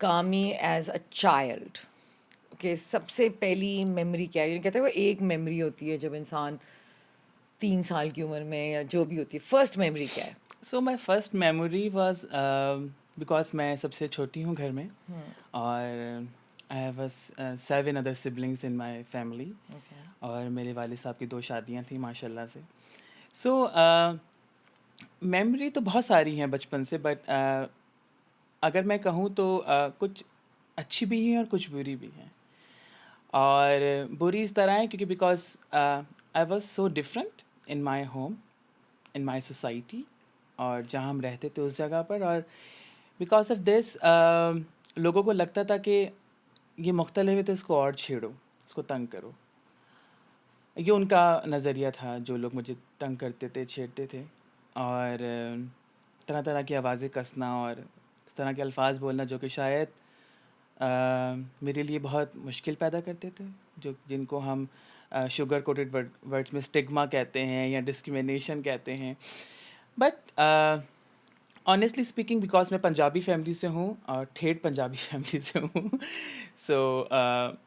कामी as a child, okay, सबसे पहली मेमोरी क्या है? ये कहते हैं वो एक मेमोरी होती है जब इंसान 3 साल की उम्र में या जो भी होती है, फर्स्ट मेमोरी क्या है? So my first memory was because मैं सबसे छोटी हूँ घर में और I have 7 other siblings in my family okay. और मेरे वाले साहब की 2 शादियाँ थी माशाल्लाह से। सो मेमोरी तो बहुत सारी हैं बचपन से बट अगर मैं कहूँ तो कुछ अच्छी भी हैं और कुछ बुरी भी हैं। और बुरी इस तरह है क्योंकि because I was so different in my home, in my society और जहाँ हम रहते थे उस जगह पर। और बिकॉज ऑफ दिस लोगों को लगता था कि ये मुख्तलिफ है तो इसको और छेड़ो, इसको तंग करो। ये उनका नज़रिया था, जो लोग मुझे तंग करते थे, छेड़ते थे और तरह तरह की आवाज़ें कसना और इस तरह के अल्फाज बोलना जो कि शायद मेरे लिए बहुत मुश्किल पैदा करते थे, जो जिनको हम शुगर कोटेड वर्ड्स में स्टिग्मा कहते हैं या डिस्क्रिमिनेशन कहते हैं। बट ऑनेस्टली स्पीकिंग बिकॉज मैं पंजाबी फैमिली से हूँ और ठेठ पंजाबी फैमिली से हूँ सो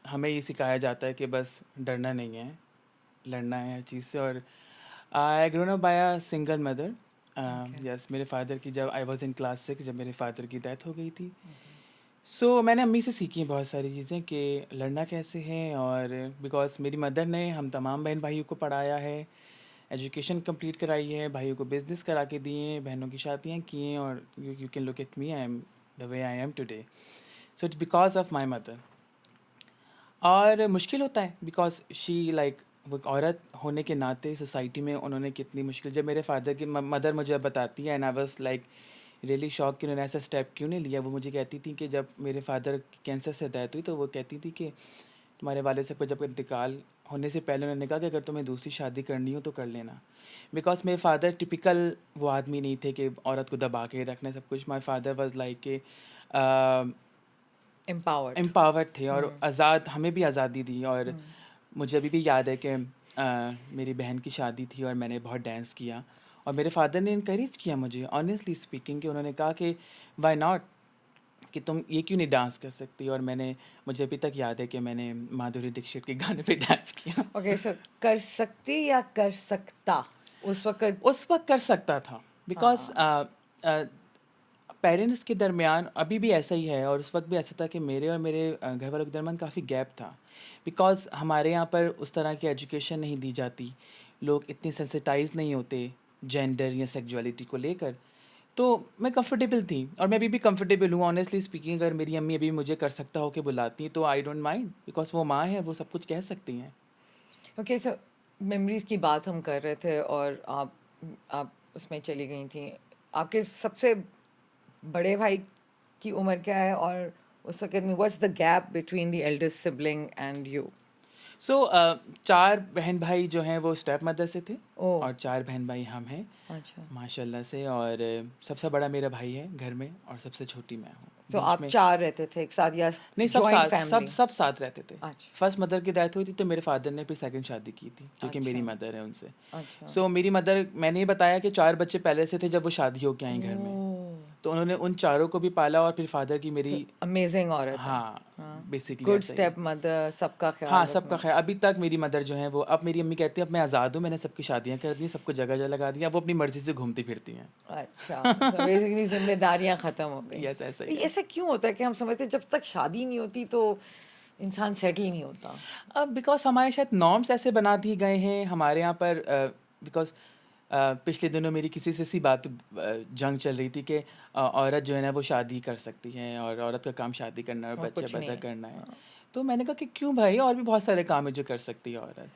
हमें ये सिखाया जाता है कि बस डरना नहीं है, लड़ना है हर चीज़ से। और I grown up by a single mother. Okay. Yes, मेरे फादर की जब आई वॉज इन क्लास 6 जब मेरे फादर की डेथ हो गई थी। सो मैंने अम्मी से सीखी हैं बहुत सारी चीज़ें कि लड़ना कैसे है। और बिकॉज मेरी मदर ने हम तमाम बहन भाइयों को पढ़ाया है, एजुकेशन कंप्लीट कराई है, भाइयों को बिजनेस करा के दिए हैं, बहनों की शादियाँ की हैं। और you can look at me, I am the way I am today. So it's because of my mother. और मुश्किल होता है बिकॉज शी लाइक वो एक औरत होने के नाते सोसाइटी में उन्होंने कितनी मुश्किल, जब मेरे फादर की मदर मुझे अब बताती है and I was like really shock कि उन्होंने ऐसा स्टेप क्यों नहीं लिया। वो मुझे कहती थी कि जब मेरे फादर कैंसर से डेथ हुई तो वो कहती थी कि तुम्हारे वाले साहब का जब इंतकाल होने से पहले उन्होंने कहा कि अगर तुम्हें दूसरी शादी करनी हो तो कर लेना। बिकॉज मेरे फादर टिपिकल वो आदमी नहीं थे कि औरत को दबा के रखना सब कुछ। माई फादर वॉज लाइक के Empowered. एम्पावर्ड थे और आज़ाद, हमें भी आज़ादी दी। और मुझे अभी भी याद है कि मेरी बहन की शादी थी और मैंने बहुत डांस किया और मेरे फादर ने इनकरेज किया मुझे ऑनेस्टली स्पीकिंग कि उन्होंने कहा कि वाई नॉट, कि तुम ये क्यों नहीं डांस कर सकती। और मैंने, मुझे अभी तक याद है कि मैंने माधुरी दीक्षित के गाने पे डांस किया। ओके, सो कर सकती या कर सकता उस वक्त? उस वक्त कर सकता था बिकॉज हाँ। पेरेंट्स के दरमियान अभी भी ऐसा ही है और उस वक्त भी ऐसा था कि मेरे और मेरे घर वालों के दरमियान काफ़ी गैप था। बिकॉज हमारे यहाँ पर उस तरह की एजुकेशन नहीं दी जाती, लोग इतने सेंसिटाइज नहीं होते जेंडर या सेक्सुअलिटी को लेकर। तो मैं कंफर्टेबल थी और मैं अभी भी कंफर्टेबल हूँ ऑनेस्टली स्पीकिंग। अगर मेरी अम्मी अभी मुझे कर सकता हो के बुलाती हैं तो आई डोंट माइंड, बिकॉज वो माँ है, वो सब कुछ कह सकती हैं। ओके, सो मेमोरीज की बात हम कर रहे थे और आप उसमें चली गई थी। आपके सबसे बड़े भाई की उम्र क्या है, और उस वक्त में what's the gap between the eldest sibling and you? So 4 बहन भाई जो हैं वो स्टेप मदर से थे ओह, और 4 बहन भाई हम हैं अच्छा। माशाल्लाह से। और सबसे बड़ा मेरा भाई है घर में और सबसे छोटी मैं हूँ तो बीच आप में। 4 रहते थे एक साथ या नहीं, सब जॉइंट साथ, सब फैमिली? सब साथ रहते थे। अच्छा, फर्स्ट मदर की डेथ हुई थी तो मेरे फादर ने फिर सेकंड शादी की थी जो कि मेरी अच्छा, मदर है उनसे। अच्छा। सो मेरी मदर, मैंने ही बताया कि 4 बच्चे पहले से थे जब वो शादी होके आई घर में, ओह, तो उन्होंने उन चारों को भी पाला और फिर फादर की मेरी। अमेजिंग औरत है। हाँ, हाँ, बेसिकली गुड ऐसा ही है। स्टेप मदर, सबका ख्याल हाँ, सबका रखना। ख़ैर अभी तक मेरी मदर जो हैं वो, अब मेरी अम्मी कहती हैं अब मैं आज़ाद हूँ, मैंने सबकी शादियाँ कर दी हैं, सबको जगह लगा दिया, अब वो अपनी मर्ज़ी से घूमती फिरती हैं। अच्छा, तो बेसिकली जिम्मेदारियां खत्म हो गई। यस, ऐसा ही ये है। ऐसा क्यों होता है कि हम समझते हैं जब तक शादी नहीं होती तो इंसान सेटल नहीं होता? अब बिकॉज़ हमारे शायद नॉर्म्स ऐसे बना दिए गए हैं हमारे यहाँ पर। बिकॉज़ पिछले दिनों मेरी किसी से ऐसी बात जंग चल रही थी कि औरत जो है ना वो शादी कर सकती है और औरत का काम शादी करना है और और बच्चे कुछ पैदा नहीं। करना है। हाँ। तो मैंने कहा कि क्यों भाई, और भी बहुत सारे काम है जो कर सकती है औरत।